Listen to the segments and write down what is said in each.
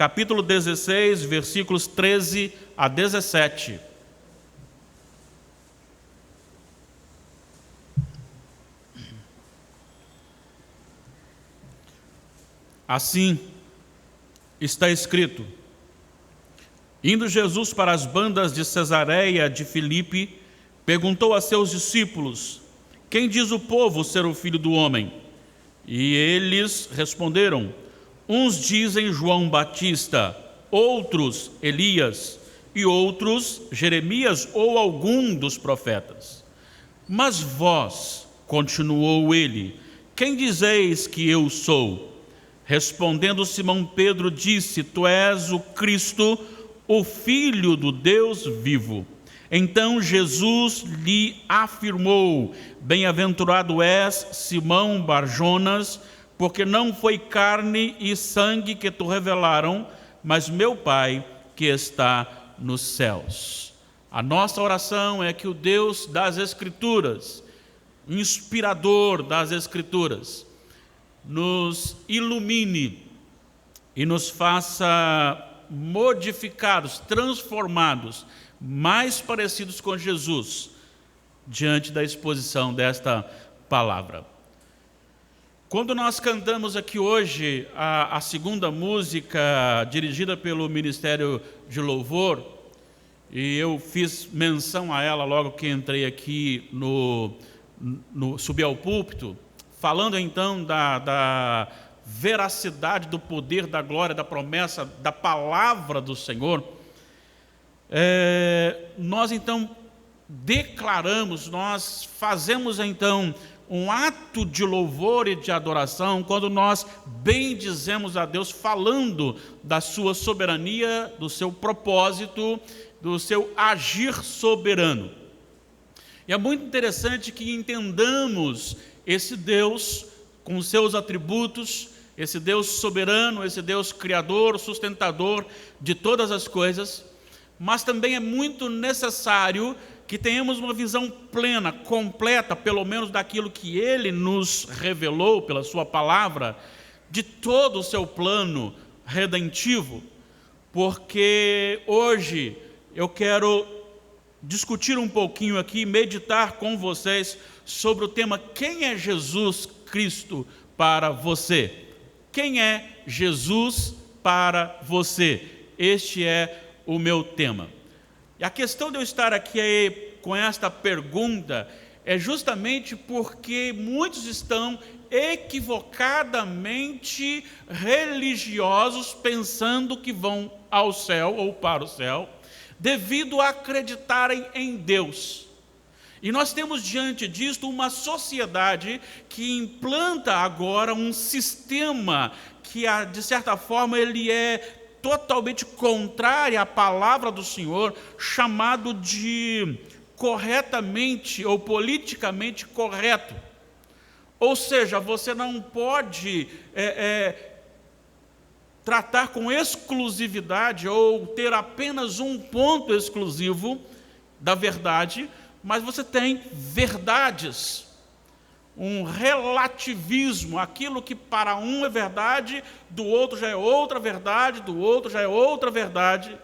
capítulo 16, versículos 13 a 17. Assim está escrito: indo Jesus para as bandas de Cesareia de Filipe, perguntou a seus discípulos: quem diz o povo ser o Filho do Homem? E eles responderam: uns dizem João Batista, outros Elias, e outros Jeremias ou algum dos profetas. Mas vós, continuou ele, quem dizeis que eu sou? Respondendo Simão Pedro disse: tu és o Cristo, o Filho do Deus vivo. Então Jesus lhe afirmou: bem-aventurado és, Simão Barjonas, porque não foi carne e sangue que te revelaram, mas meu Pai que está nos céus. A nossa oração é que o Deus das Escrituras, inspirador das Escrituras, nos ilumine e nos faça modificados, transformados, mais parecidos com Jesus, diante da exposição desta palavra. Quando nós cantamos aqui hoje a segunda música dirigida pelo Ministério de Louvor, e eu fiz menção a ela logo que entrei aqui subi ao púlpito, falando então da veracidade, do poder, da glória, da promessa, da palavra do Senhor, nós então declaramos, nós fazemos então um ato de louvor e de adoração quando nós bendizemos a Deus, falando da sua soberania, do seu propósito, do seu agir soberano. E é muito interessante que entendamos esse Deus com seus atributos, esse Deus soberano, esse Deus criador, sustentador de todas as coisas, mas também é muito necessário que tenhamos uma visão plena, completa, pelo menos daquilo que Ele nos revelou pela sua palavra, de todo o seu plano redentivo, porque hoje eu quero discutir um pouquinho aqui, meditar com vocês sobre o tema: quem é Jesus Cristo para você? Quem é Jesus para você? Este é o meu tema. E a questão de eu estar aqui com esta pergunta é justamente porque muitos estão equivocadamente religiosos, pensando que vão ao céu ou para o céu, devido a acreditarem em Deus. E nós temos diante disto uma sociedade que implanta agora um sistema que, de certa forma, ele é totalmente contrário à palavra do Senhor, chamado de corretamente ou politicamente correto. Ou seja, você não pode tratar com exclusividade ou ter apenas um ponto exclusivo da verdade, mas você tem verdades, um relativismo, aquilo que para um é verdade, do outro já é outra verdade, do outro já é outra verdade.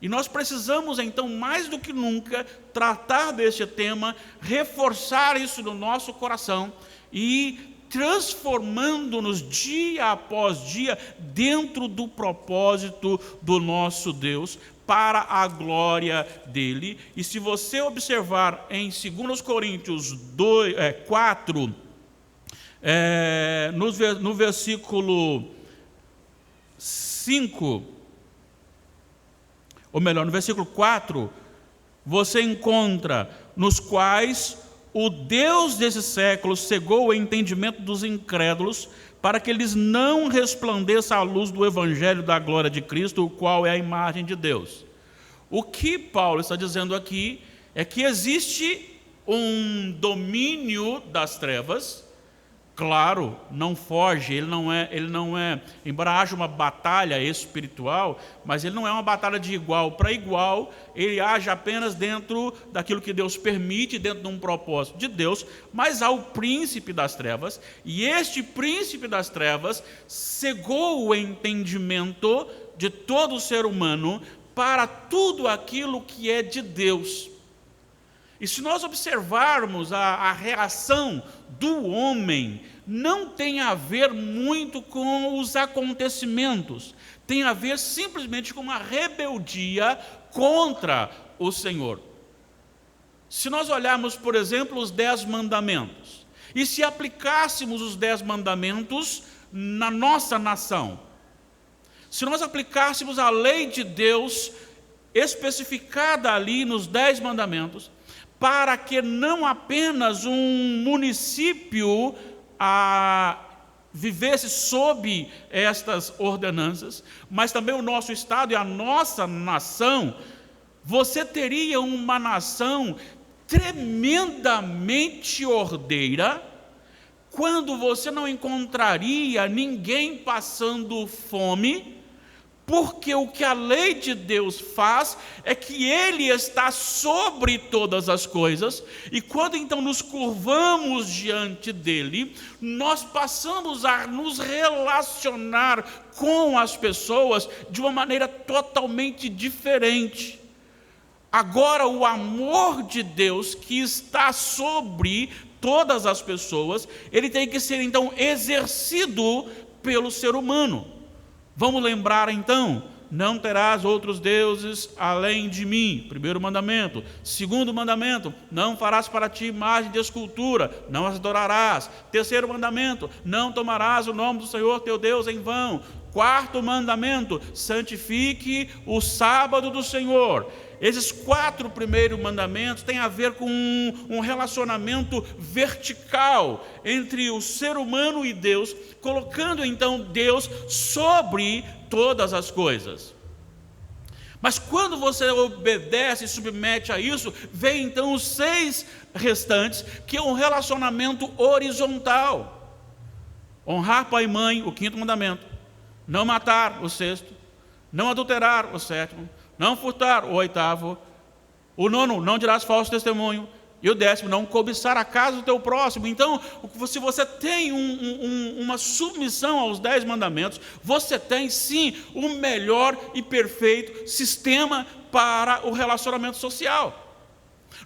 E nós precisamos então, mais do que nunca, tratar deste tema, reforçar isso no nosso coração e transformando-nos dia após dia dentro do propósito do nosso Deus, para a glória dele. E se você observar em 2 Coríntios 4, no versículo 5, ou melhor, no versículo 4, você encontra: nos quais o Deus desse século cegou o entendimento dos incrédulos, para que eles não resplandeça a luz do evangelho da glória de Cristo, o qual é a imagem de Deus. O que Paulo está dizendo aqui é que existe um domínio das trevas. Claro, não foge, ele não é, embora haja uma batalha espiritual, mas ele não é uma batalha de igual para igual, ele age apenas dentro daquilo que Deus permite, dentro de um propósito de Deus, mas há o príncipe das trevas, e este príncipe das trevas cegou o entendimento de todo ser humano para tudo aquilo que é de Deus. E se nós observarmos a reação do homem, não tem a ver muito com os acontecimentos, tem a ver simplesmente com uma rebeldia contra o Senhor. Se nós olharmos, por exemplo, os 10 mandamentos, e se aplicássemos os 10 mandamentos na nossa nação, se nós aplicássemos a lei de Deus especificada ali nos 10 mandamentos, para que não apenas um município vivesse sob estas ordenanças, mas também o nosso estado e a nossa nação, você teria uma nação tremendamente ordeira, quando você não encontraria ninguém passando fome, porque o que a lei de Deus faz é que Ele está sobre todas as coisas, e quando então nos curvamos diante dEle, nós passamos a nos relacionar com as pessoas de uma maneira totalmente diferente. Agora, o amor de Deus que está sobre todas as pessoas, ele tem que ser então exercido pelo ser humano. Vamos lembrar então, não terás outros deuses além de mim, primeiro mandamento. Segundo mandamento, não farás para ti imagem de escultura, não as adorarás. Terceiro mandamento, não tomarás o nome do Senhor teu Deus em vão. Quarto mandamento, santifique o sábado do Senhor. Esses 4 primeiros mandamentos têm a ver com um relacionamento vertical entre o ser humano e Deus, colocando então Deus sobre todas as coisas. Mas quando você obedece e submete a isso, vem então os 6 restantes, que é um relacionamento horizontal. Honrar pai e mãe, o 5º mandamento. Não matar, o 6º. Não adulterar, o 7º. Não furtar, o 8º. O 9º, não dirás falso testemunho. E o 10º, não cobiçar a casa do teu próximo. Então, se você tem uma submissão aos 10 mandamentos, você tem sim o melhor e perfeito sistema para o relacionamento social.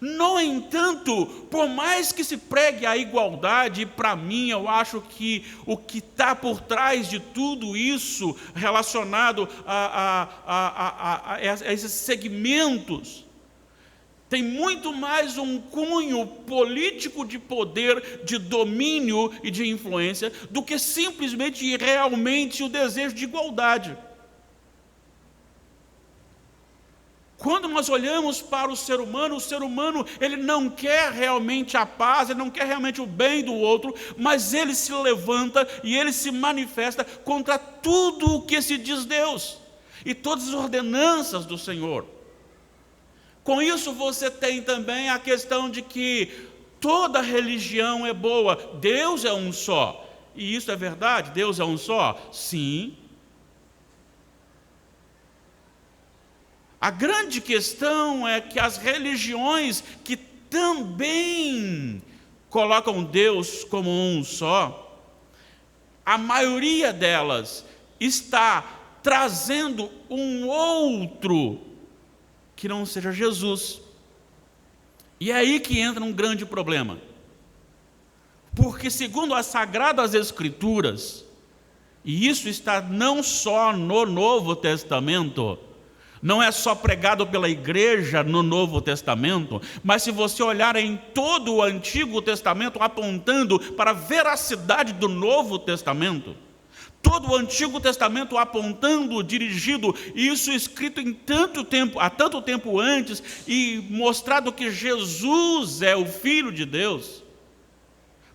No entanto, por mais que se pregue a igualdade, para mim eu acho que o que está por trás de tudo isso, relacionado a esses segmentos, tem muito mais um cunho político de poder, de domínio e de influência, do que simplesmente e realmente o desejo de igualdade. Quando nós olhamos para o ser humano ele não quer realmente a paz, ele não quer realmente o bem do outro, mas ele se levanta e ele se manifesta contra tudo o que se diz Deus e todas as ordenanças do Senhor. Com isso você tem também a questão de que toda religião é boa, Deus é um só. E isso é verdade? Deus é um só? Sim. A grande questão é que as religiões que também colocam Deus como um só, a maioria delas está trazendo um outro que não seja Jesus. E é aí que entra um grande problema. Porque segundo as Sagradas Escrituras, e isso está não só no Novo Testamento, não é só pregado pela igreja no Novo Testamento, mas se você olhar em todo o Antigo Testamento, apontando para a veracidade do Novo Testamento, todo o Antigo Testamento apontando, dirigido, isso escrito há tanto tempo antes, e mostrado que Jesus é o Filho de Deus,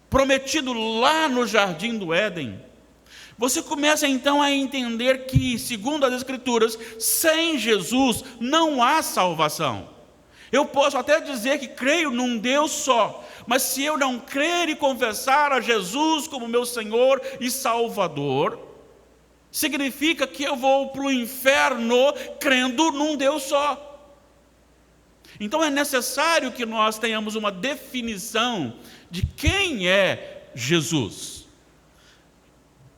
prometido lá no Jardim do Éden, você começa então a entender que, segundo as Escrituras, sem Jesus não há salvação. Eu posso até dizer que creio num Deus só, mas se eu não crer e confessar a Jesus como meu Senhor e Salvador, significa que eu vou para o inferno crendo num Deus só. Então é necessário que nós tenhamos uma definição de quem é Jesus.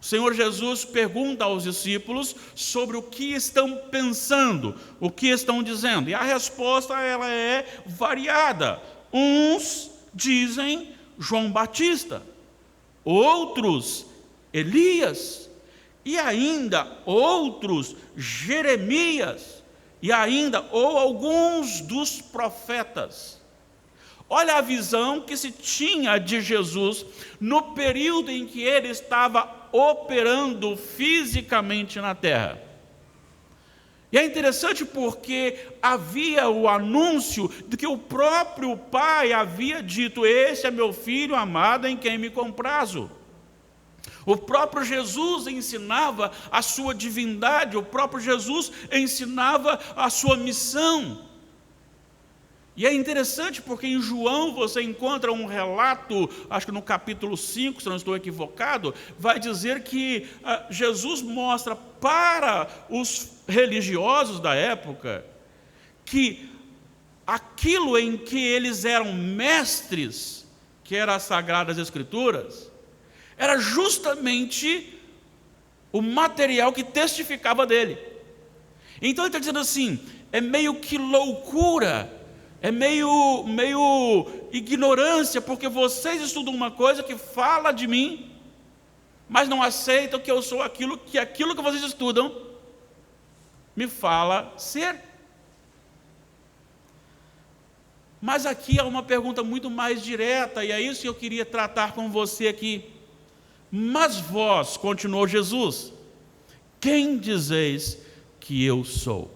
O Senhor Jesus pergunta aos discípulos sobre o que estão pensando, o que estão dizendo. E a resposta ela é variada. Uns dizem João Batista, outros Elias, e ainda outros Jeremias, e ainda ou alguns dos profetas. Olha a visão que se tinha de Jesus no período em que ele estava operando fisicamente na terra. E é interessante porque havia o anúncio de que o próprio Pai havia dito: "Esse é meu filho amado em quem me comprazo". O próprio Jesus ensinava a sua divindade, o próprio Jesus ensinava a sua missão. E é interessante porque em João você encontra um relato, acho que no capítulo 5, se não estou equivocado, vai dizer que Jesus mostra para os religiosos da época que aquilo em que eles eram mestres, que eram as Sagradas Escrituras, era justamente o material que testificava dele. Então ele está dizendo assim, é meio que loucura, é meio ignorância, porque vocês estudam uma coisa que fala de mim, mas não aceitam que eu sou aquilo que vocês estudam me fala ser. Mas aqui há uma pergunta muito mais direta, e é isso que eu queria tratar com você aqui. Mas vós, continuou Jesus, quem dizeis que eu sou?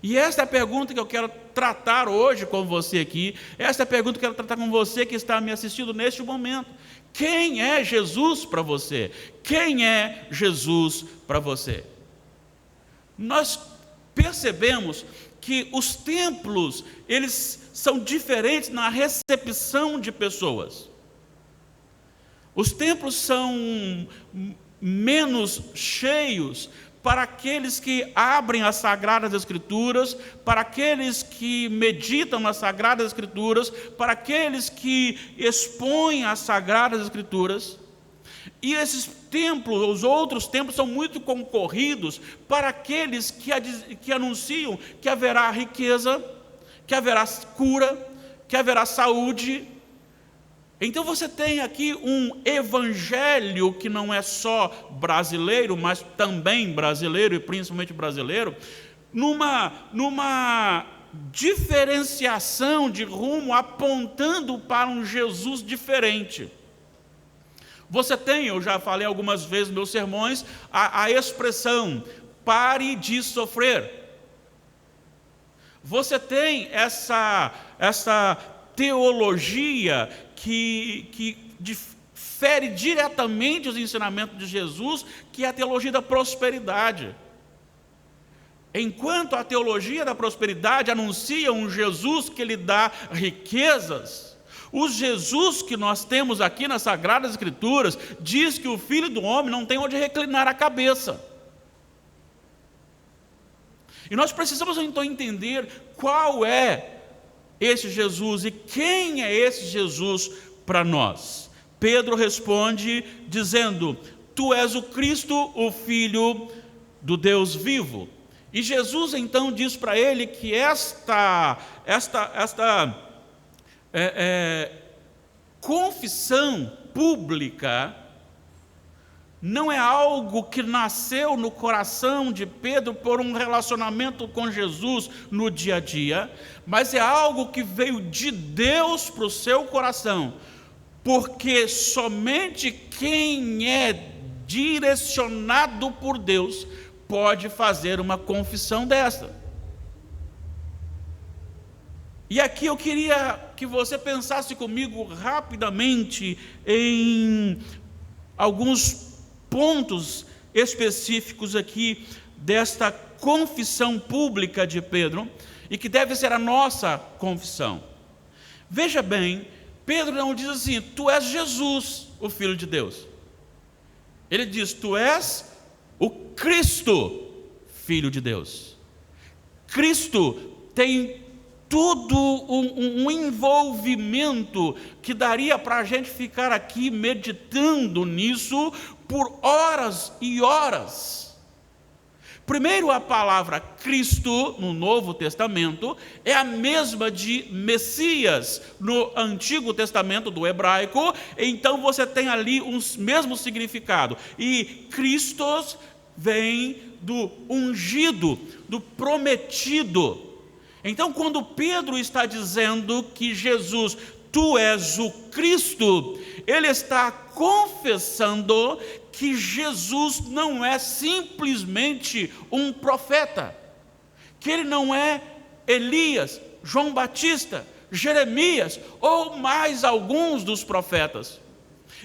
E esta é a pergunta que eu quero tratar hoje com você aqui. Esta é a pergunta que eu quero tratar com você que está me assistindo neste momento. Quem é Jesus para você? Quem é Jesus para você? Nós percebemos que os templos, eles são diferentes na recepção de pessoas. Os templos são menos cheios para aqueles que abrem as Sagradas Escrituras, para aqueles que meditam nas Sagradas Escrituras, para aqueles que expõem as Sagradas Escrituras. E esses templos, os outros templos, são muito concorridos para aqueles que anunciam que haverá riqueza, que haverá cura, que haverá saúde. Então você tem aqui um evangelho que não é só brasileiro, mas também brasileiro, e principalmente brasileiro, numa diferenciação de rumo, apontando para um Jesus diferente. Você tem, eu já falei algumas vezes nos meus sermões, a expressão, pare de sofrer. Você tem essa teologia que difere diretamente os ensinamentos de Jesus, que é a teologia da prosperidade. Enquanto a teologia da prosperidade anuncia um Jesus que lhe dá riquezas, o Jesus que nós temos aqui nas Sagradas Escrituras diz que o Filho do Homem não tem onde reclinar a cabeça. E nós precisamos então entender qual é esse Jesus e quem é esse Jesus para nós. Pedro responde dizendo: tu és o Cristo, o Filho do Deus vivo. E Jesus então diz para ele que esta confissão pública não é algo que nasceu no coração de Pedro por um relacionamento com Jesus no dia a dia, mas é algo que veio de Deus para o seu coração, porque somente quem é direcionado por Deus pode fazer uma confissão dessa. E aqui eu queria que você pensasse comigo rapidamente em alguns pontos específicos aqui desta confissão pública de Pedro, e que deve ser a nossa confissão. Veja bem, Pedro não diz assim: tu és Jesus, o Filho de Deus. Ele diz: tu és o Cristo, Filho de Deus. Cristo tem todo um envolvimento que daria para a gente ficar aqui meditando nisso por horas e horas. Primeiro, a palavra Cristo, no Novo Testamento, é a mesma de Messias, no Antigo Testamento do hebraico, então você tem ali um mesmo significado. E Christos vem do ungido, do prometido. Então, quando Pedro está dizendo que Jesus, tu és o Cristo, ele está confessando que Jesus não é simplesmente um profeta, que ele não é Elias, João Batista, Jeremias ou mais alguns dos profetas.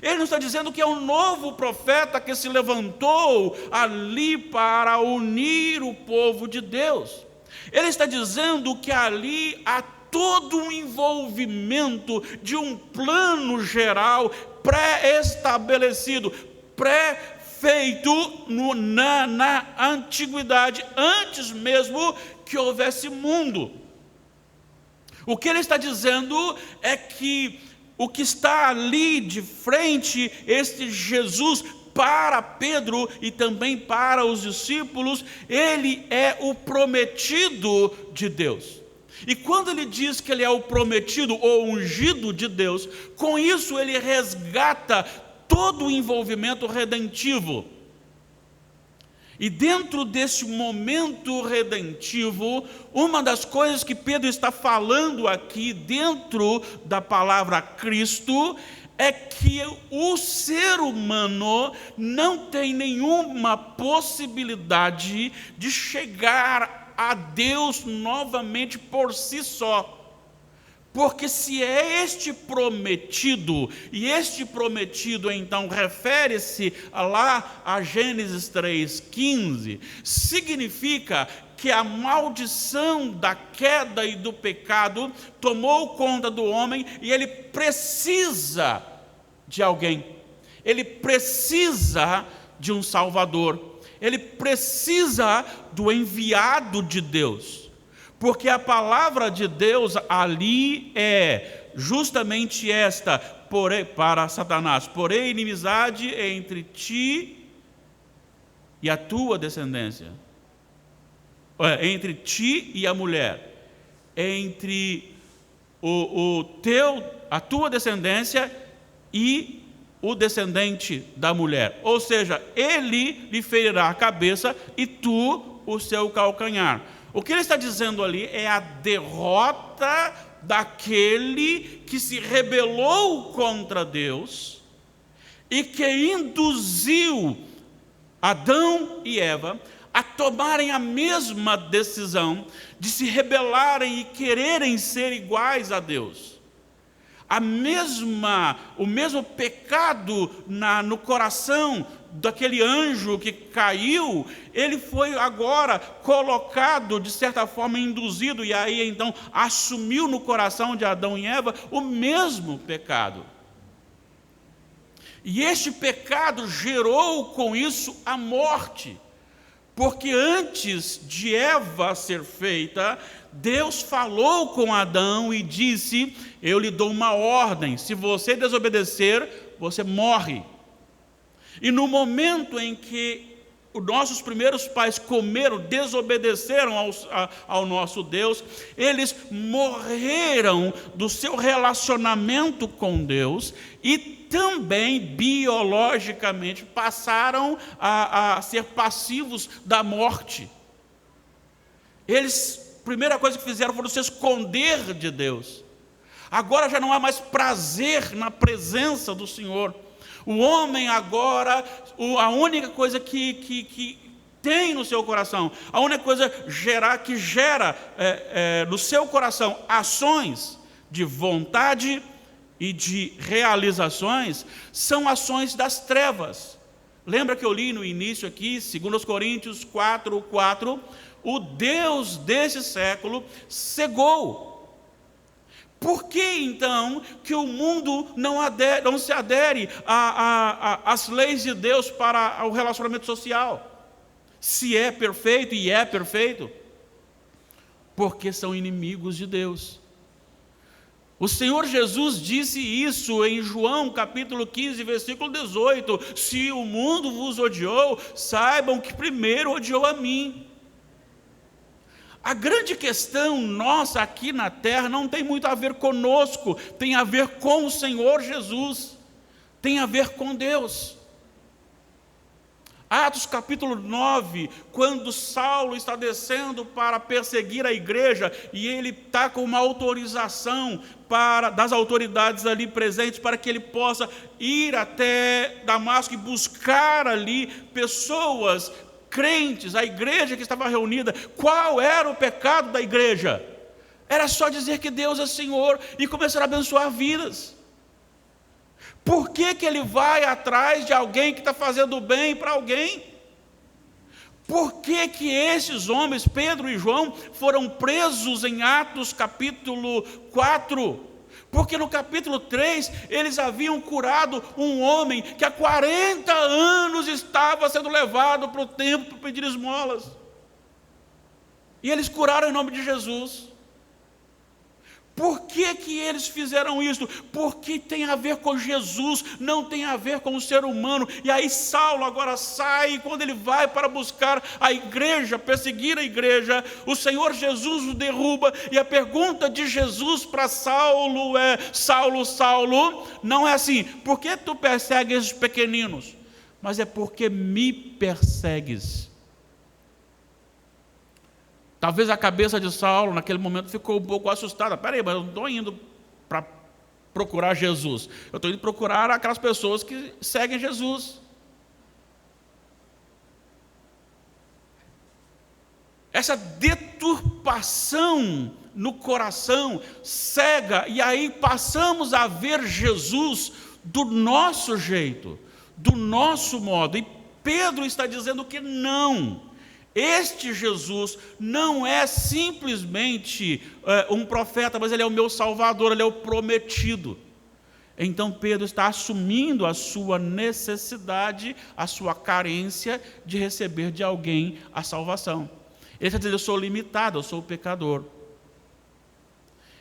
Ele não está dizendo que é um novo profeta que se levantou ali para unir o povo de Deus. Ele está dizendo que ali há todo um envolvimento de um plano geral pré-estabelecido, pré-feito na antiguidade, antes mesmo que houvesse mundo. O que ele está dizendo é que o que está ali de frente, este Jesus, para Pedro e também para os discípulos, ele é o prometido de Deus. E quando ele diz que ele é o prometido ou ungido de Deus, com isso ele resgata todo o envolvimento redentivo. E dentro desse momento redentivo, uma das coisas que Pedro está falando aqui dentro da palavra Cristo é que o ser humano não tem nenhuma possibilidade de chegar a Deus novamente por si só. Porque se é este prometido, e este prometido então refere-se lá a Gênesis 3,15, significa que a maldição da queda e do pecado tomou conta do homem e ele precisa de alguém, ele precisa de um Salvador, ele precisa do enviado de Deus. Porque a palavra de Deus ali é justamente esta, para Satanás: porém inimizade entre ti e a tua descendência, entre ti e a mulher, entre a tua descendência e o descendente da mulher. Ou seja, ele lhe ferirá a cabeça e tu o seu calcanhar. O que ele está dizendo ali é a derrota daquele que se rebelou contra Deus e que induziu Adão e Eva a tomarem a mesma decisão de se rebelarem e quererem ser iguais a Deus. O mesmo pecado no coração daquele anjo que caiu, ele foi agora colocado, de certa forma induzido, e aí então assumiu no coração de Adão e Eva o mesmo pecado. E este pecado gerou com isso a morte, porque antes de Eva ser feita, Deus falou com Adão e disse: eu lhe dou uma ordem, se você desobedecer, você morre. E no momento em que os nossos primeiros pais desobedeceram ao nosso Deus, eles morreram do seu relacionamento com Deus e também biologicamente passaram a ser passivos da morte. Eles, a primeira coisa que fizeram foi se esconder de Deus. Agora já não há mais prazer na presença do Senhor. O homem agora, a única coisa que tem no seu coração, a única coisa que gera no seu coração ações de vontade e de realizações, são ações das trevas. Lembra que eu li no início aqui, 2 Coríntios 4:4, o Deus desse século cegou. Por que então que o mundo não se adere às leis de Deus para o relacionamento social? Se é perfeito, e é perfeito. porque são inimigos de Deus. O Senhor Jesus disse isso em João capítulo 15, versículo 18: se o mundo vos odiou, saibam que primeiro odiou a mim. A grande questão nossa aqui na terra não tem muito a ver conosco, tem a ver com o Senhor Jesus, tem a ver com Deus. Atos capítulo 9, quando Saulo está descendo para perseguir a igreja, e ele está com uma autorização das autoridades ali presentes, para que ele possa ir até Damasco e buscar ali pessoas crentes, a igreja que estava reunida. Qual era o pecado da igreja? Era só dizer que Deus é Senhor e começar a abençoar vidas. Por que ele vai atrás de alguém que está fazendo bem para alguém? Por que esses homens, Pedro e João, foram presos em Atos capítulo 4? Porque no capítulo 3, eles haviam curado um homem que há 40 anos estava sendo levado para o templo para pedir esmolas. E eles curaram em nome de Jesus. Por que eles fizeram isso? Porque tem a ver com Jesus, não tem a ver com o ser humano. E aí Saulo agora sai, e quando ele vai para buscar a igreja, perseguir a igreja, o Senhor Jesus o derruba, e a pergunta de Jesus para Saulo é: Saulo, Saulo, não é assim, por que tu persegues esses pequeninos? Mas é porque me persegues. Talvez a cabeça de Saulo, naquele momento, ficou um pouco assustada. Peraí, mas eu não estou indo para procurar Jesus. Eu estou indo procurar aquelas pessoas que seguem Jesus. Essa deturpação no coração cega, e aí passamos a ver Jesus do nosso jeito, do nosso modo. E Pedro está dizendo que não. Este Jesus não é simplesmente um profeta, mas ele é o meu Salvador, ele é o prometido. Então Pedro está assumindo a sua necessidade, a sua carência de receber de alguém a salvação. Ele está dizendo: eu sou limitado, eu sou pecador.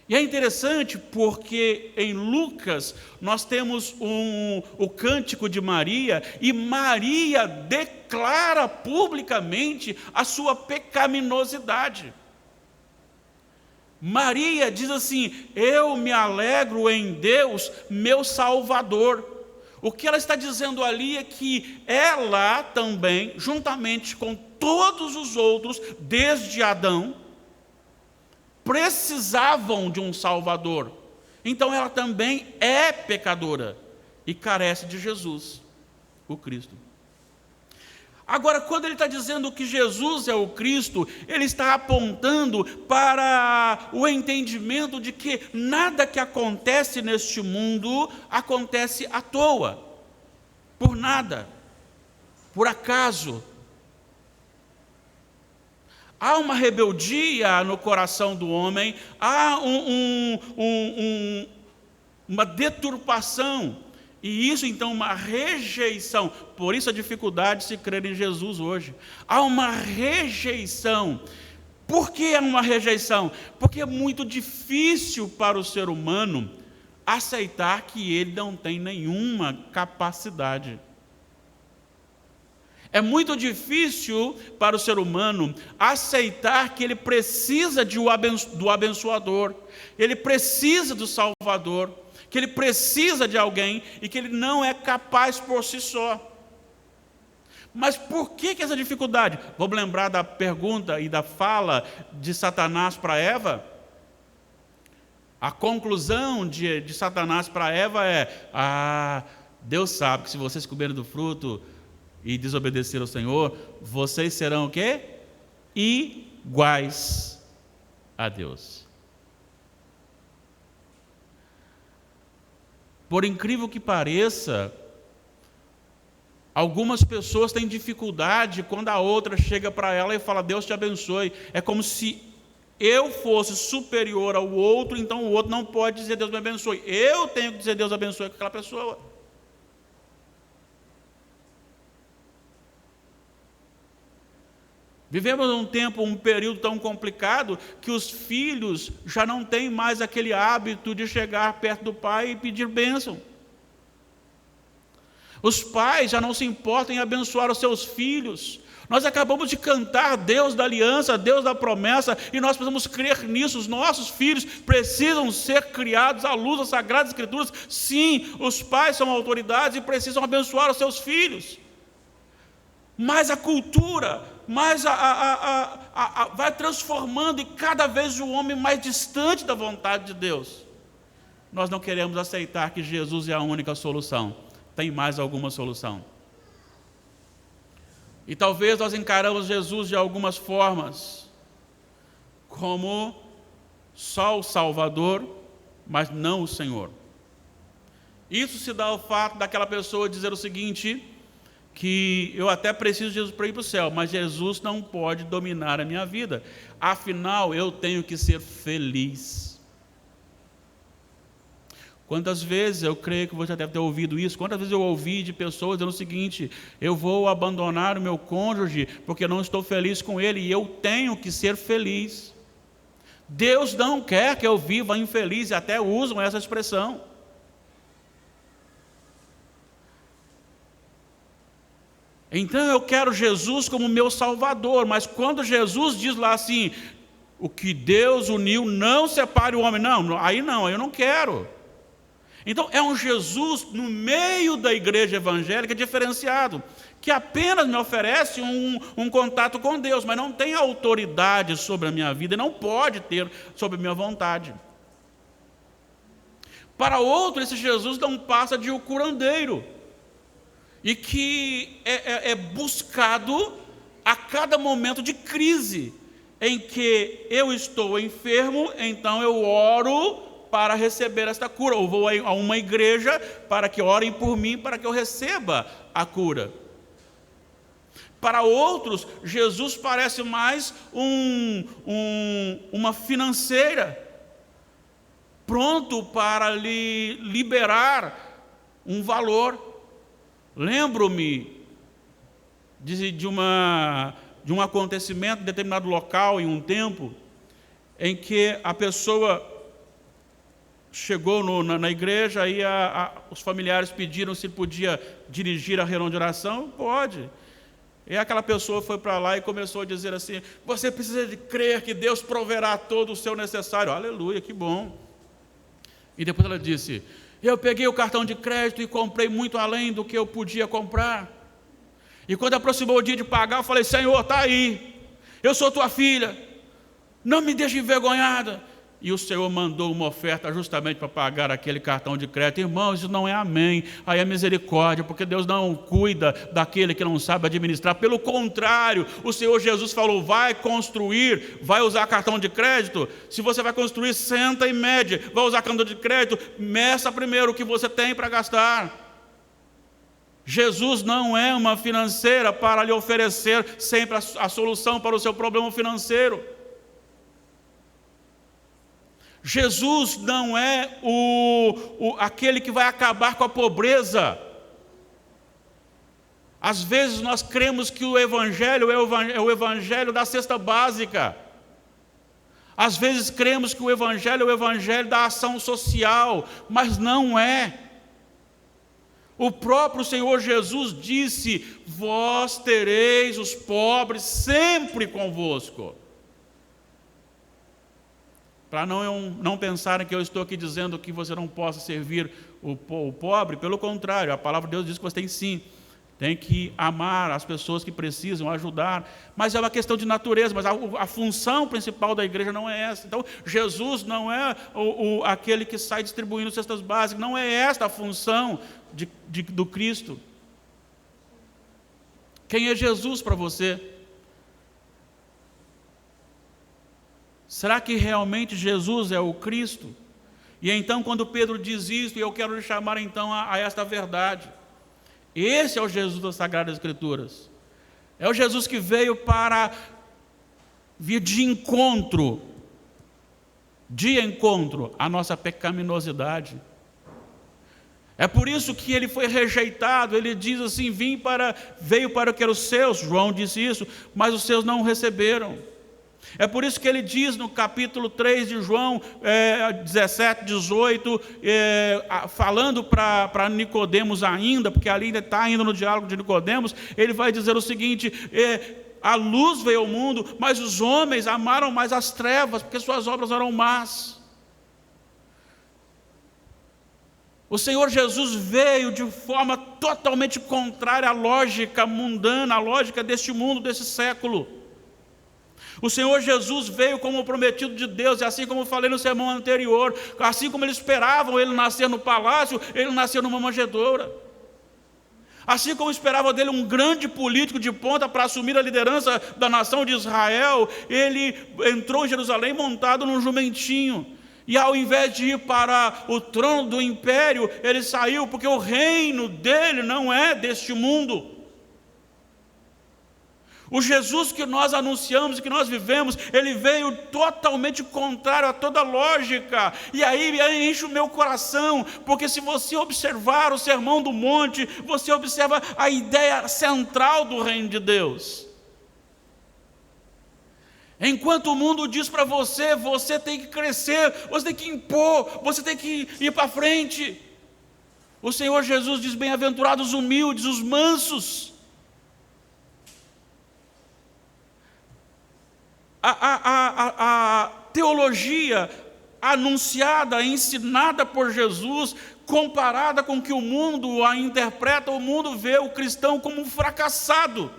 E é interessante porque em Lucas nós temos o cântico de Maria, e Maria declara publicamente a sua pecaminosidade. Maria diz assim: eu me alegro em Deus, meu Salvador. O que ela está dizendo ali é que ela também, juntamente com todos os outros, desde Adão, precisavam de um Salvador. Então ela também é pecadora e carece de Jesus, o Cristo. Agora, quando ele está dizendo que Jesus é o Cristo, ele está apontando para o entendimento de que nada que acontece neste mundo acontece à toa, por nada, por acaso. Há uma rebeldia no coração do homem, há uma deturpação, e isso então uma rejeição. Por isso a dificuldade de se crer em Jesus hoje. Há uma rejeição. Por que há uma rejeição? Porque é muito difícil para o ser humano aceitar que ele não tem nenhuma capacidade. É muito difícil para o ser humano aceitar que ele precisa do abençoador, ele precisa do Salvador, que ele precisa de alguém e que ele não é capaz por si só. Mas por que essa dificuldade? Vamos lembrar da pergunta e da fala de Satanás para Eva? A conclusão de Satanás para Eva é: Deus sabe que se vocês comerem do fruto e desobedecer ao Senhor, vocês serão o quê? Iguais a Deus. Por incrível que pareça, algumas pessoas têm dificuldade quando a outra chega para ela e fala: Deus te abençoe. É como se eu fosse superior ao outro, então o outro não pode dizer Deus me abençoe. Eu tenho que dizer Deus abençoe com aquela pessoa. Vivemos um período tão complicado que os filhos já não têm mais aquele hábito de chegar perto do pai e pedir bênção. Os pais já não se importam em abençoar os seus filhos. Nós acabamos de cantar Deus da aliança, Deus da promessa, e nós precisamos crer nisso. Os nossos filhos precisam ser criados à luz das Sagradas Escrituras. Sim, os pais são autoridades e precisam abençoar os seus filhos. Mas a cultura, vai transformando e cada vez o homem mais distante da vontade de Deus. Nós não queremos aceitar que Jesus é a única solução. Tem mais alguma solução. E talvez nós encaramos Jesus de algumas formas, como só o Salvador, mas não o Senhor. Isso se dá ao fato daquela pessoa dizer o seguinte, que eu até preciso de Jesus para ir para o céu, mas Jesus não pode dominar a minha vida. Afinal, eu tenho que ser feliz. Quantas vezes, eu creio que você já deve ter ouvido isso, quantas vezes eu ouvi de pessoas dizendo o seguinte, eu vou abandonar o meu cônjuge porque não estou feliz com ele e eu tenho que ser feliz. Deus não quer que eu viva infeliz e até usam essa expressão. Então eu quero Jesus como meu Salvador, mas quando Jesus diz lá assim, o que Deus uniu não separe o homem, não, aí eu não quero. Então é um Jesus no meio da igreja evangélica diferenciado, que apenas me oferece um contato com Deus, mas não tem autoridade sobre a minha vida, e não pode ter sobre a minha vontade. Para outro, esse Jesus não passa de um curandeiro, e que é buscado a cada momento de crise, em que eu estou enfermo, então eu oro para receber esta cura, ou vou a uma igreja para que orem por mim, para que eu receba a cura. Para outros, Jesus parece mais uma financeira, pronto para lhe liberar um valor. Lembro-me de um acontecimento em determinado local, em um tempo, em que a pessoa chegou na igreja e os familiares pediram se podia dirigir a reunião de oração. Pode. E aquela pessoa foi para lá e começou a dizer assim, você precisa de crer que Deus proverá todo o seu necessário. Aleluia, que bom. E depois ela disse, eu peguei o cartão de crédito e comprei muito além do que eu podia comprar. E quando aproximou o dia de pagar, eu falei, Senhor, está aí, eu sou tua filha, não me deixe envergonhada. E o Senhor mandou uma oferta justamente para pagar aquele cartão de crédito. Irmãos, isso não é amém, aí é misericórdia, porque Deus não cuida daquele que não sabe administrar. Pelo contrário, o Senhor Jesus falou, vai construir, vai usar cartão de crédito. Se você vai construir, senta e mede. Vai usar cartão de crédito, meça primeiro o que você tem para gastar. Jesus não é uma financeira para lhe oferecer sempre a solução para o seu problema financeiro. Jesus não é aquele que vai acabar com a pobreza. Às vezes nós cremos que o Evangelho é o Evangelho da cesta básica. Às vezes cremos que o Evangelho é o Evangelho da ação social, mas não é. O próprio Senhor Jesus disse, vós tereis os pobres sempre convosco. Para não pensarem que eu estou aqui dizendo que você não possa servir o pobre, pelo contrário, a palavra de Deus diz que você tem que amar as pessoas que precisam, ajudar, mas é uma questão de natureza, mas a função principal da igreja não é essa. Então, Jesus não é aquele que sai distribuindo cestas básicas, não é esta a função do Cristo. Quem é Jesus para você? Será que realmente Jesus é o Cristo? E então, quando Pedro diz isso, e eu quero lhe chamar então a esta verdade, esse é o Jesus das Sagradas Escrituras. É o Jesus que veio para vir de encontro à nossa pecaminosidade. É por isso que ele foi rejeitado. Ele diz assim: veio para o que era os seus, João disse isso, mas os seus não o receberam. É por isso que ele diz no capítulo 3 de João 17, 18, falando para Nicodemos ainda, porque ali ainda está no diálogo de Nicodemos, ele vai dizer o seguinte: a luz veio ao mundo, mas os homens amaram mais as trevas, porque suas obras eram más. O Senhor Jesus veio de forma totalmente contrária à lógica mundana, à lógica deste mundo, desse século. O Senhor Jesus veio como o prometido de Deus, e assim como eu falei no sermão anterior, assim como eles esperavam ele nascer no palácio, ele nasceu numa manjedoura. Assim como esperava dele um grande político de ponta para assumir a liderança da nação de Israel, ele entrou em Jerusalém montado num jumentinho. E ao invés de ir para o trono do império, ele saiu, porque o reino dele não é deste mundo. O Jesus que nós anunciamos e que nós vivemos, ele veio totalmente contrário a toda lógica. E aí enche o meu coração, porque se você observar o Sermão do Monte, você observa a ideia central do reino de Deus. Enquanto o mundo diz para você, você tem que crescer, você tem que impor, você tem que ir para frente, o Senhor Jesus diz: bem-aventurados os humildes, os mansos. A teologia anunciada, ensinada por Jesus, comparada com o que o mundo a interpreta, o mundo vê o cristão como um fracassado,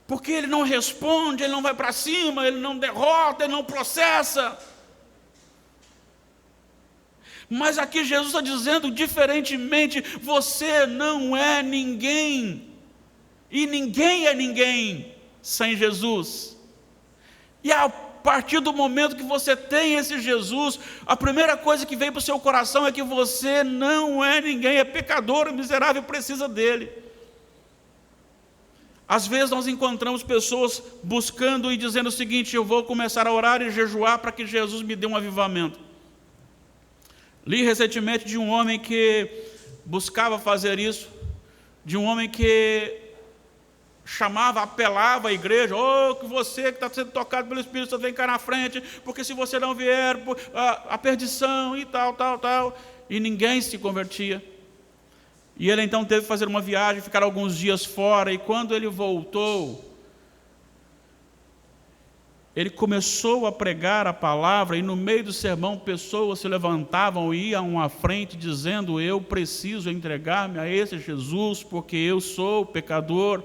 porque ele não responde, ele não vai para cima, ele não derrota, ele não processa. Mas aqui Jesus está dizendo diferentemente: você não é ninguém, e ninguém é ninguém sem Jesus. E a partir do momento que você tem esse Jesus, a primeira coisa que vem para o seu coração é que você não é ninguém, é pecador, miserável, precisa dele. Às vezes nós encontramos pessoas buscando e dizendo o seguinte: eu vou começar a orar e jejuar para que Jesus me dê um avivamento. Li recentemente de um homem que buscava fazer isso, de um homem que chamava, apelava à igreja: que você que está sendo tocado pelo Espírito Santo, vem cá na frente, porque se você não vier, a perdição e tal, e ninguém se convertia. E ele então teve que fazer uma viagem, ficar alguns dias fora, e quando ele voltou, ele começou a pregar a palavra, e no meio do sermão pessoas se levantavam e iam à frente dizendo: eu preciso entregar-me a esse Jesus, porque eu sou pecador.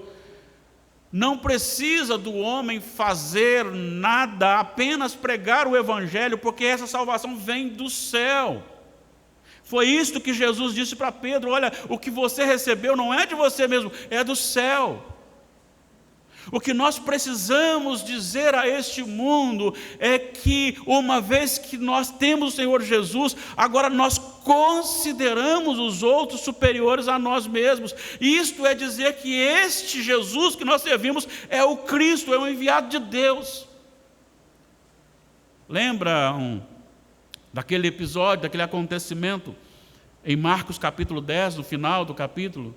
Não precisa do homem fazer nada, apenas pregar o evangelho, porque essa salvação vem do céu. Foi isto que Jesus disse para Pedro: olha, o que você recebeu não é de você mesmo, é do céu. O que nós precisamos dizer a este mundo é que, uma vez que nós temos o Senhor Jesus, agora nós consideramos os outros superiores a nós mesmos. Isto é dizer que este Jesus que nós servimos é o Cristo, é o enviado de Deus. Lembram daquele episódio, daquele acontecimento em Marcos capítulo 10, no final do capítulo?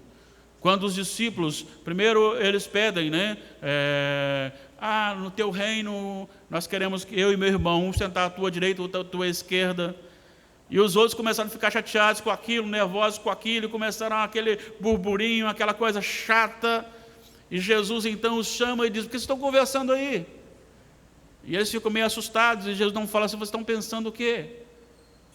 Quando os discípulos, primeiro eles pedem, no teu reino nós queremos que eu e meu irmão, um sentar à tua direita, outro à tua esquerda. E os outros começaram a ficar chateados com aquilo, nervosos com aquilo, e começaram aquele burburinho, aquela coisa chata. E Jesus então os chama e diz: por que vocês estão conversando aí? E eles ficam meio assustados, e Jesus não fala assim: vocês estão pensando o quê?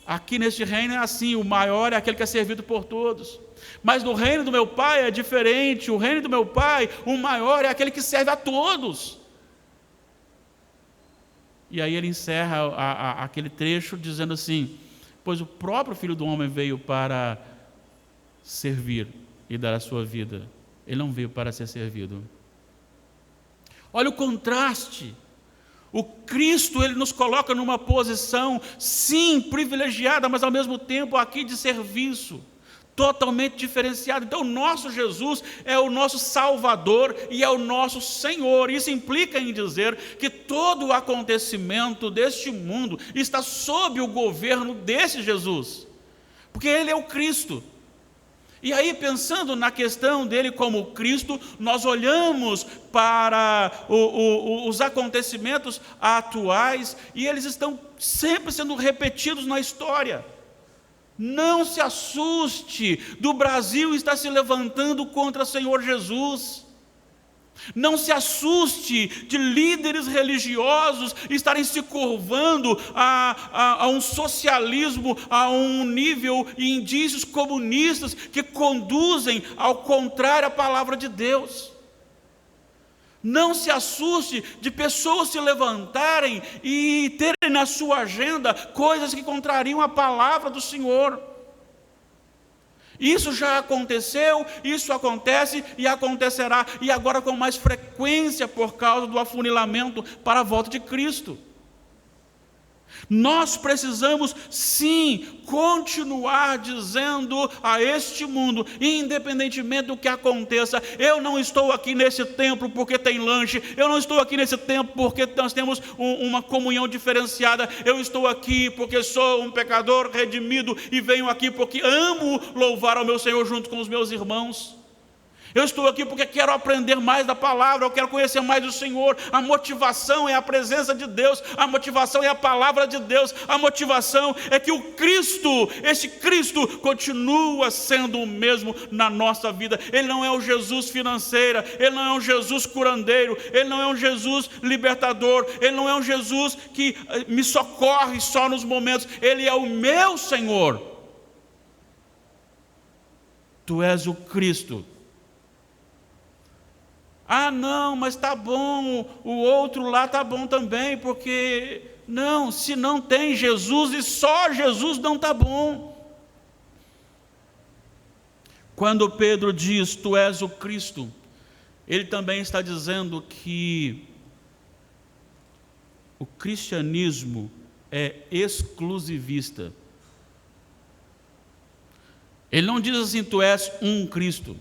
Aqui neste reino é assim, o maior é aquele que é servido por todos. Mas no reino do meu Pai é diferente. O reino do meu Pai, o maior é aquele que serve a todos. E aí ele encerra aquele trecho dizendo assim: pois o próprio Filho do Homem veio para servir e dar a sua vida. Ele não veio para ser servido. Olha o contraste. O Cristo, ele nos coloca numa posição, sim, privilegiada, mas ao mesmo tempo aqui de serviço, totalmente diferenciado. Então o nosso Jesus é o nosso Salvador e é o nosso Senhor. Isso implica em dizer que todo o acontecimento deste mundo está sob o governo desse Jesus. porque ele é o Cristo. E aí, pensando na questão dele como Cristo, nós olhamos para os acontecimentos atuais e eles estão sempre sendo repetidos na história. Não se assuste do Brasil estar se levantando contra o Senhor Jesus. Não se assuste de líderes religiosos estarem se curvando a um socialismo, a um nível e indícios comunistas que conduzem ao contrário à palavra de Deus. Não se assuste de pessoas se levantarem e terem na sua agenda coisas que contrariam a palavra do Senhor. Isso já aconteceu, isso acontece e acontecerá, e agora com mais frequência por causa do afunilamento para a volta de Cristo. Nós precisamos sim continuar dizendo a este mundo, independentemente do que aconteça: eu não estou aqui nesse templo porque tem lanche, eu não estou aqui nesse templo porque nós temos uma comunhão diferenciada, eu estou aqui porque sou um pecador redimido e venho aqui porque amo louvar ao meu Senhor junto com os meus irmãos. Eu estou aqui porque quero aprender mais da palavra, eu quero conhecer mais do Senhor. A motivação é a presença de Deus, a motivação é a palavra de Deus, a motivação é que o Cristo, esse Cristo, continua sendo o mesmo na nossa vida. Ele não é o Jesus financeiro, Ele não é um Jesus curandeiro, Ele não é um Jesus libertador, Ele não é um Jesus que me socorre só nos momentos. Ele é o meu Senhor. Tu és o Cristo. Ah, não, mas está bom, o outro lá está bom também, porque... Não, se não tem Jesus e só Jesus não está bom. Quando Pedro diz, tu és o Cristo, ele também está dizendo que o cristianismo é exclusivista. Ele não diz assim, tu és um Cristo.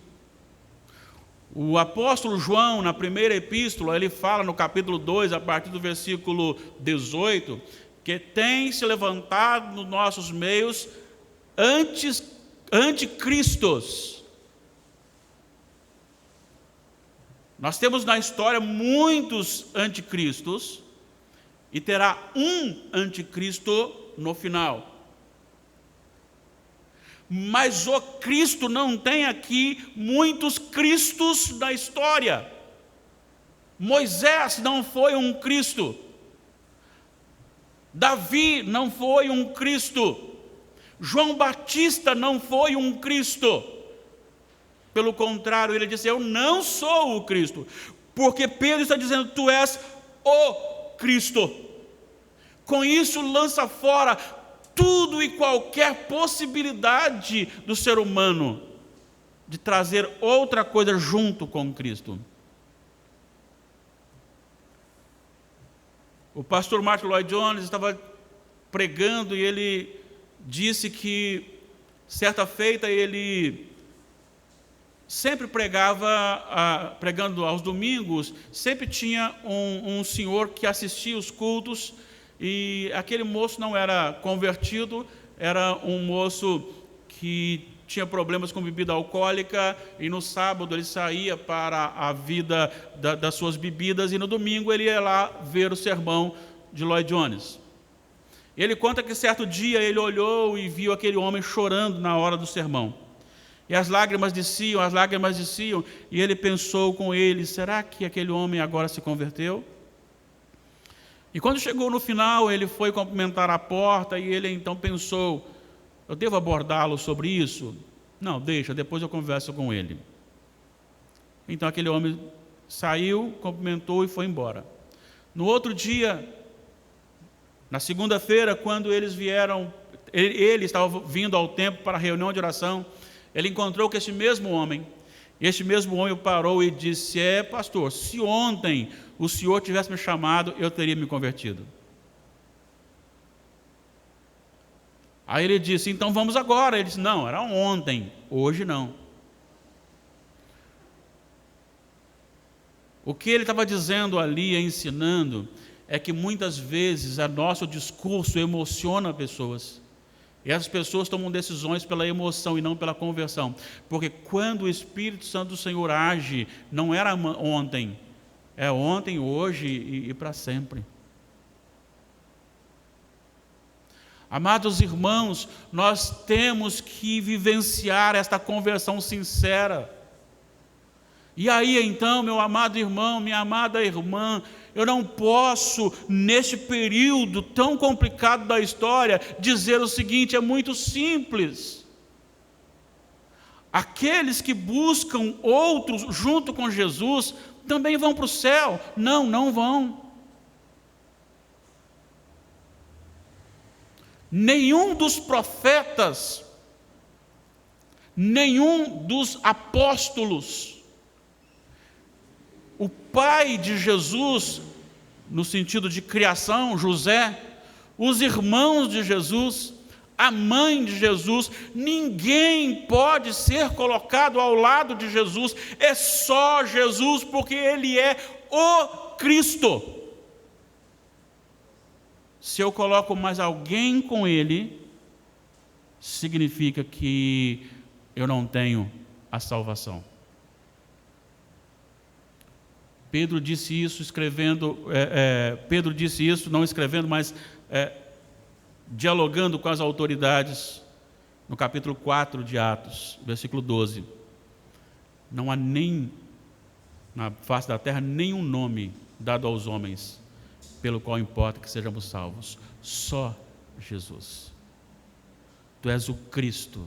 O apóstolo João, na primeira epístola, ele fala no capítulo 2, a partir do versículo 18, que tem se levantado nos nossos meios anticristos. Nós temos na história muitos anticristos, e terá um anticristo no final. Mas o Cristo não tem aqui muitos Cristos na história. Moisés não foi um Cristo. Davi não foi um Cristo. João Batista não foi um Cristo. Pelo contrário, ele disse, eu não sou o Cristo. Porque Pedro está dizendo, tu és o Cristo. Com isso lança fora tudo e qualquer possibilidade do ser humano de trazer outra coisa junto com Cristo. O pastor Martin Lloyd Jones estava pregando e ele disse que, certa feita, ele sempre pregando aos domingos, sempre tinha um senhor que assistia os cultos. E aquele moço não era convertido, era um moço que tinha problemas com bebida alcoólica, e no sábado ele saía para a vida das suas bebidas, e no domingo ele ia lá ver o sermão de Lloyd Jones. Ele conta que certo dia ele olhou e viu aquele homem chorando na hora do sermão. E as lágrimas desciam, e ele pensou com ele, será que aquele homem agora se converteu? E quando chegou no final, ele foi cumprimentar a porta e ele então pensou, eu devo abordá-lo sobre isso? Não, deixa, depois eu converso com ele. Então aquele homem saiu, cumprimentou e foi embora. No outro dia, na segunda-feira, quando eles vieram, ele estava vindo ao templo para a reunião de oração, ele encontrou com esse mesmo homem. Este mesmo homem parou e disse, pastor, se ontem o senhor tivesse me chamado, eu teria me convertido. Aí ele disse, então vamos agora. Ele disse, não, era ontem, hoje não. O que ele estava dizendo ali, ensinando, é que muitas vezes o nosso discurso emociona pessoas. E as pessoas tomam decisões pela emoção e não pela conversão. Porque quando o Espírito Santo do Senhor age, não era ontem, é ontem, hoje e para sempre. Amados irmãos, nós temos que vivenciar esta conversão sincera. E aí então, meu amado irmão, minha amada irmã, eu não posso, neste período tão complicado da história, dizer o seguinte: é muito simples. Aqueles que buscam outros junto com Jesus também vão para o céu. Não, não vão. Nenhum dos profetas, nenhum dos apóstolos, o pai de Jesus, no sentido de criação, José, os irmãos de Jesus, a mãe de Jesus, ninguém pode ser colocado ao lado de Jesus, é só Jesus, porque Ele é o Cristo. Se eu coloco mais alguém com Ele, significa que eu não tenho a salvação. Pedro disse isso Pedro disse isso, não escrevendo, mas dialogando com as autoridades, no capítulo 4 de Atos, versículo 12. Não há nem na face da terra nenhum nome dado aos homens, pelo qual importa que sejamos salvos, só Jesus. Tu és o Cristo,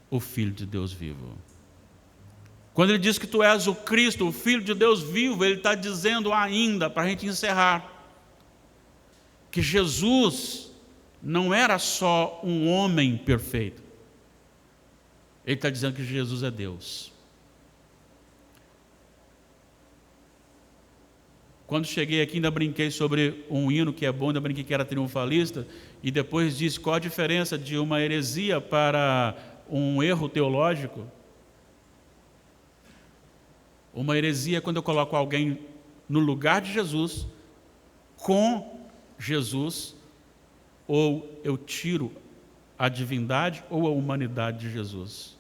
o Filho de Deus vivo. Quando ele diz que tu és o Cristo, o Filho de Deus vivo, ele está dizendo ainda, para a gente encerrar, que Jesus não era só um homem perfeito. Ele está dizendo que Jesus é Deus. Quando cheguei aqui, ainda brinquei sobre um hino que é bom, ainda brinquei que era triunfalista, e depois disse qual a diferença de uma heresia para um erro teológico. Uma heresia é quando eu coloco alguém no lugar de Jesus, com Jesus, ou eu tiro a divindade ou a humanidade de Jesus.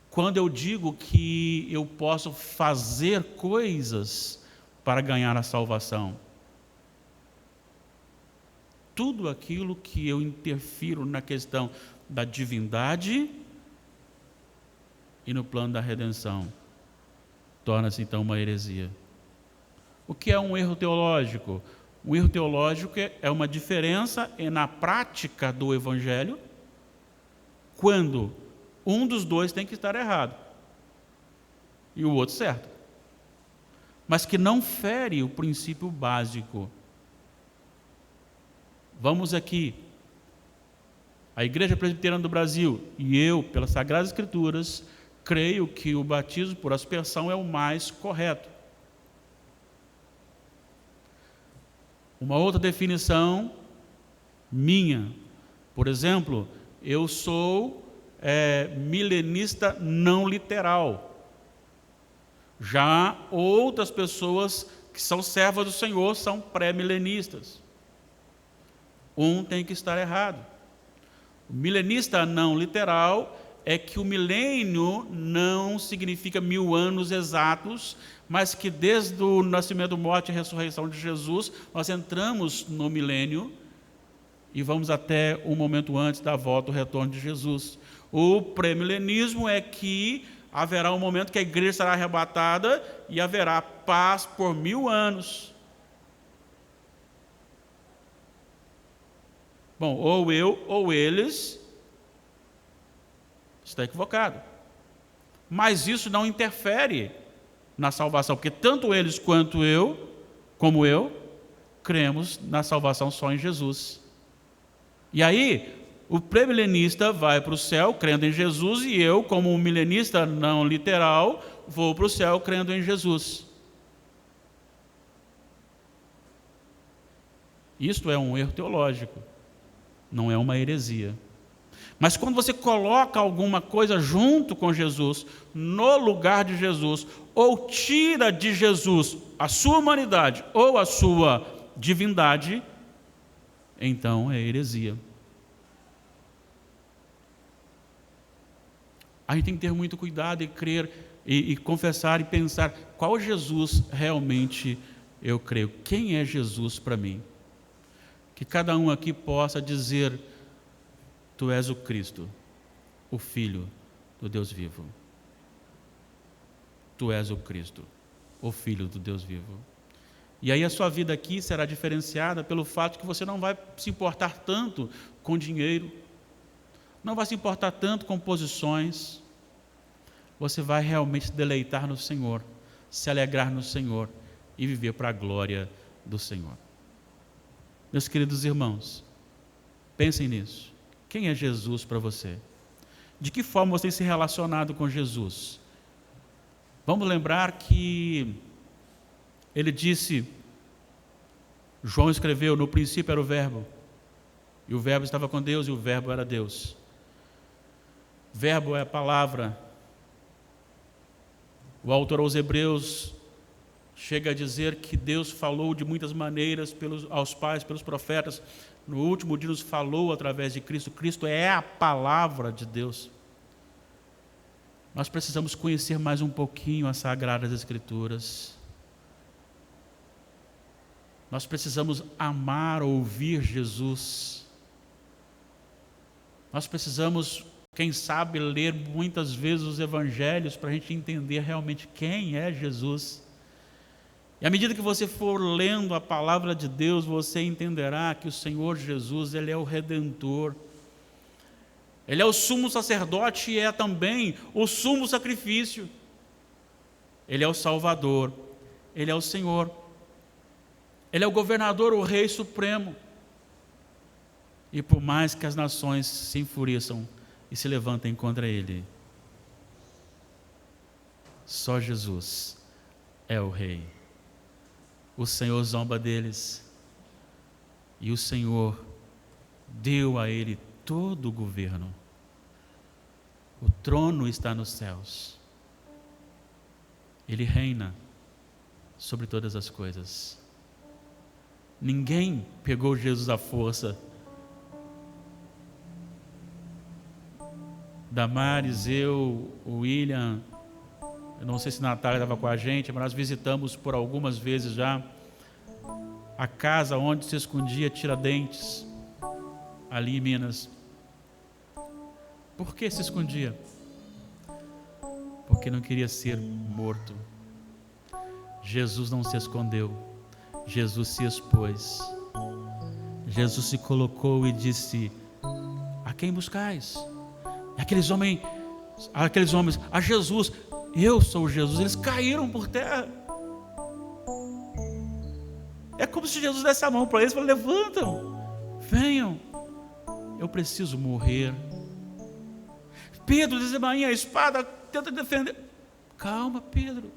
Quando eu digo que eu posso fazer coisas para ganhar a salvação, tudo aquilo que eu interfiro na questão da divindade e no plano da redenção, torna-se então uma heresia. O que é um erro teológico? Um erro teológico é uma diferença na prática do Evangelho, quando um dos dois tem que estar errado e o outro certo, mas que não fere o princípio básico. Vamos aqui, a Igreja Presbiteriana do Brasil e eu, pelas Sagradas Escrituras, creio que o batismo por aspersão é o mais correto. Uma outra definição minha, por exemplo, eu sou milenista não literal. Já outras pessoas que são servas do Senhor são pré-milenistas. Um tem que estar errado. O milenista não literal é que o milênio não significa 1000 anos exatos, mas que desde o nascimento, morte e ressurreição de Jesus, nós entramos no milênio e vamos até um momento antes da volta, o retorno de Jesus. O pré-milenismo é que haverá um momento que a igreja será arrebatada e haverá paz por 1000 anos. Bom, ou eu ou eles, está equivocado. Mas isso não interfere na salvação, porque tanto eles quanto eu, como eu, cremos na salvação só em Jesus. E aí, o pré-milenista vai para o céu crendo em Jesus e eu, como um milenista não literal, vou para o céu crendo em Jesus. Isto é um erro teológico, não é uma heresia. Mas quando você coloca alguma coisa junto com Jesus, no lugar de Jesus, ou tira de Jesus a sua humanidade ou a sua divindade, então é heresia. A gente tem que ter muito cuidado e crer, e confessar e pensar qual Jesus realmente eu creio. Quem é Jesus para mim? Que cada um aqui possa dizer: Tu és o Cristo, o Filho do Deus vivo. Tu és o Cristo, o Filho do Deus vivo. E aí a sua vida aqui será diferenciada pelo fato que você não vai se importar tanto com dinheiro, não vai se importar tanto com posições. Você vai realmente se deleitar no Senhor, se alegrar no Senhor e viver para a glória do Senhor. Meus queridos irmãos, pensem nisso. Quem é Jesus para você? De que forma você tem se relacionado com Jesus? Vamos lembrar que ele disse, João escreveu: no princípio era o Verbo, e o Verbo estava com Deus, e o Verbo era Deus. Verbo é a palavra. O autor aos Hebreus chega a dizer que Deus falou de muitas maneiras aos pais, pelos profetas. No último dia nos falou através de Cristo. Cristo é a palavra de Deus. Nós precisamos conhecer mais um pouquinho as Sagradas Escrituras. Nós precisamos amar, ouvir Jesus. Nós precisamos, quem sabe, ler muitas vezes os Evangelhos para a gente entender realmente quem é Jesus. E à medida que você for lendo a palavra de Deus, você entenderá que o Senhor Jesus, Ele é o Redentor. Ele é o sumo sacerdote e é também o sumo sacrifício. Ele é o Salvador, Ele é o Senhor. Ele é o governador, o Rei Supremo. E por mais que as nações se enfureçam e se levantem contra Ele, só Jesus é o Rei. O Senhor zomba deles, e o Senhor deu a Ele todo o governo. O trono está nos céus. Ele reina sobre todas as coisas. Ninguém pegou Jesus à força. Damares, eu, o William, eu não sei se Natália estava com a gente, mas nós visitamos por algumas vezes já a casa onde se escondia Tiradentes, ali em Minas. Por que se escondia? Porque não queria ser morto. Jesus não se escondeu, Jesus se expôs. Jesus se colocou e disse: a quem buscais? E aqueles homens, a Jesus, eu sou Jesus. Eles caíram por terra. É como se Jesus desse a mão para eles e falou: levantam, venham, eu preciso morrer. Pedro desembainha a espada, tenta defender. Calma, Pedro.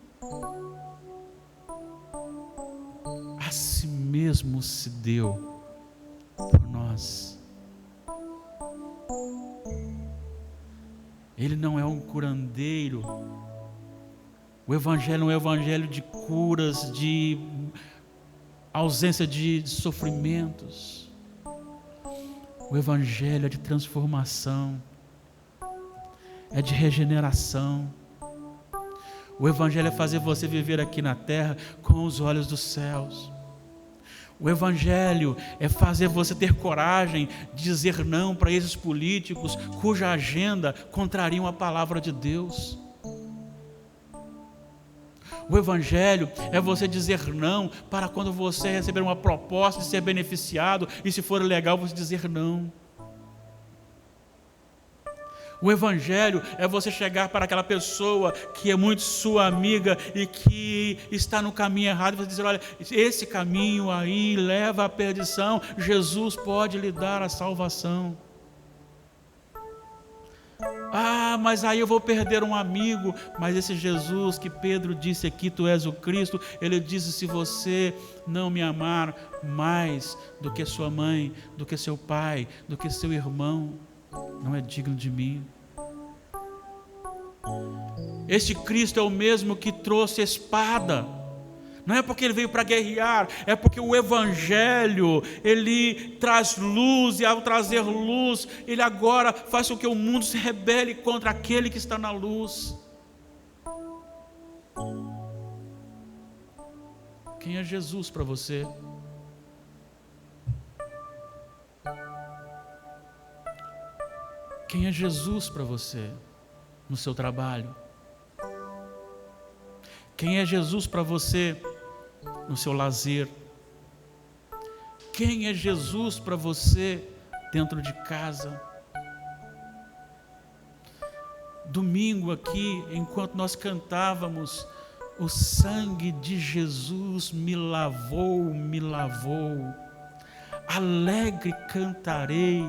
A si mesmo se deu por nós. Ele não é um curandeiro. O Evangelho não é um evangelho de curas, de ausência de sofrimentos. O Evangelho é de transformação, é de regeneração. O Evangelho é fazer você viver aqui na terra com os olhos dos céus. O Evangelho é fazer você ter coragem de dizer não para esses políticos cuja agenda contrariam a palavra de Deus. O Evangelho é você dizer não para quando você receber uma proposta de ser beneficiado e, se for legal, você dizer não. O Evangelho é você chegar para aquela pessoa que é muito sua amiga e que está no caminho errado e você dizer: olha, esse caminho aí leva à perdição, Jesus pode lhe dar a salvação. Ah, mas aí eu vou perder um amigo. Mas esse Jesus que Pedro disse aqui, tu és o Cristo, ele disse: se você não me amar mais do que sua mãe, do que seu pai, do que seu irmão, não é digno de mim. Este Cristo é o mesmo que trouxe espada Não é porque ele veio para guerrear, é porque o Evangelho, ele traz luz, e ao trazer luz, ele agora faz com que o mundo se rebele contra aquele que está na luz. Quem é Jesus para você? Quem é Jesus para você no seu trabalho? Quem é Jesus para você no seu lazer? Quem é Jesus para você dentro de casa? Domingo aqui, enquanto nós cantávamos, o sangue de Jesus me lavou, me lavou. Alegre cantarei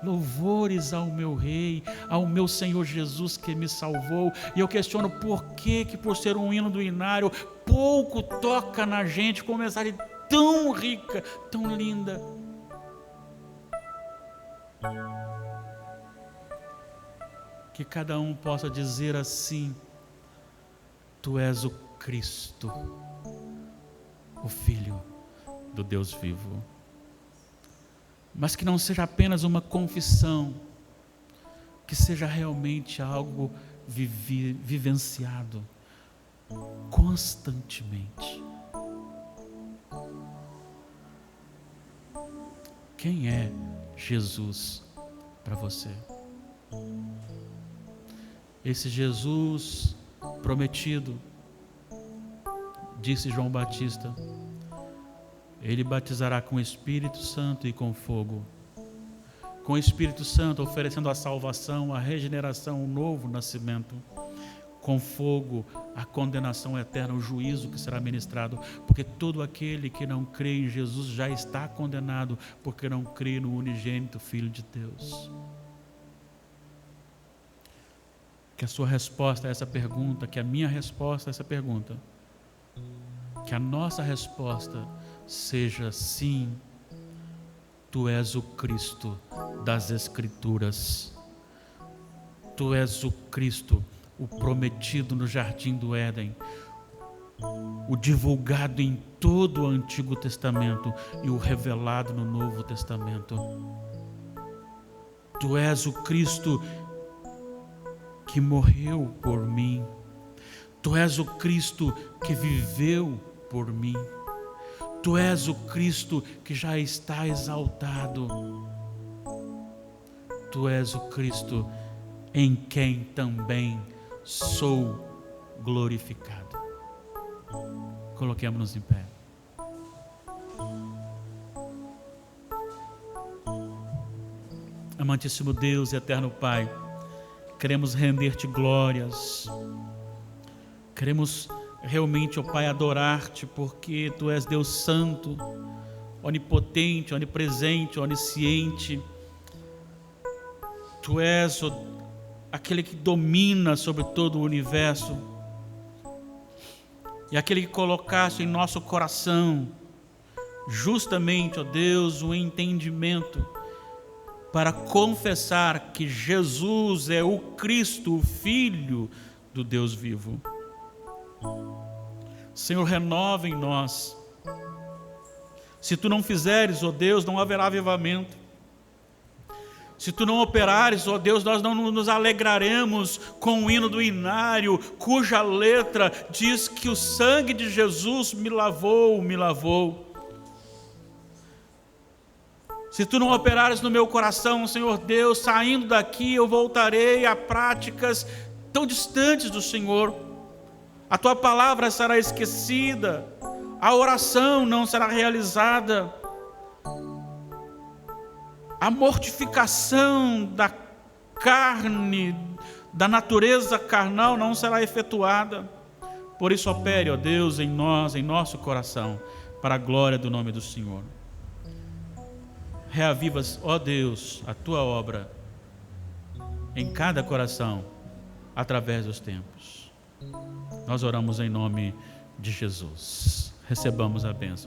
louvores ao meu Rei, ao meu Senhor Jesus que me salvou. E eu questiono por que por ser um hino do inário, pouco toca na gente com uma mensagem tão rica, tão linda. Que cada um possa dizer assim: Tu és o Cristo, o Filho do Deus vivo. Mas que não seja apenas uma confissão, que seja realmente algo vivenciado constantemente. Quem é Jesus para você? Esse Jesus prometido, disse João Batista, ele batizará com o Espírito Santo e com fogo. Com o Espírito Santo oferecendo a salvação, a regeneração, o novo nascimento. Com fogo, a condenação eterna, o juízo que será ministrado. Porque todo aquele que não crê em Jesus já está condenado, porque não crê no unigênito Filho de Deus. Que a sua resposta a essa pergunta, que a minha resposta a essa pergunta, que a nossa resposta seja sim, Tu és o Cristo das Escrituras. Tu és o Cristo, o prometido no jardim do Éden, o divulgado em todo o Antigo Testamento e o revelado no Novo Testamento. Tu és o Cristo que morreu por mim. Tu és o Cristo que viveu por mim. Tu és o Cristo que já está exaltado. Tu és o Cristo em quem também sou glorificado. Coloquemos-nos em pé. Amantíssimo Deus e eterno Pai, queremos render-te glórias. Queremos realmente, ó Pai, adorar-te, porque Tu és Deus Santo, onipotente, onipresente, onisciente. Tu és aquele que domina sobre todo o universo, e aquele que colocaste em nosso coração, justamente, ó Deus, o entendimento para confessar que Jesus é o Cristo, o Filho do Deus vivo. Senhor, renova em nós. Se Tu não fizeres, ó Deus, não haverá avivamento. Se Tu não operares, ó Deus, nós não nos alegraremos com o hino do inário, cuja letra diz que o sangue de Jesus me lavou, me lavou. Se Tu não operares no meu coração, Senhor Deus, saindo daqui eu voltarei a práticas tão distantes do Senhor. A Tua palavra será esquecida, a oração não será realizada, a mortificação da carne, da natureza carnal não será efetuada. Por isso opere, ó Deus, em nós, em nosso coração, para a glória do nome do Senhor. Reavivas, ó Deus, a Tua obra em cada coração, através dos tempos. Nós oramos em nome de Jesus. Recebamos a bênção.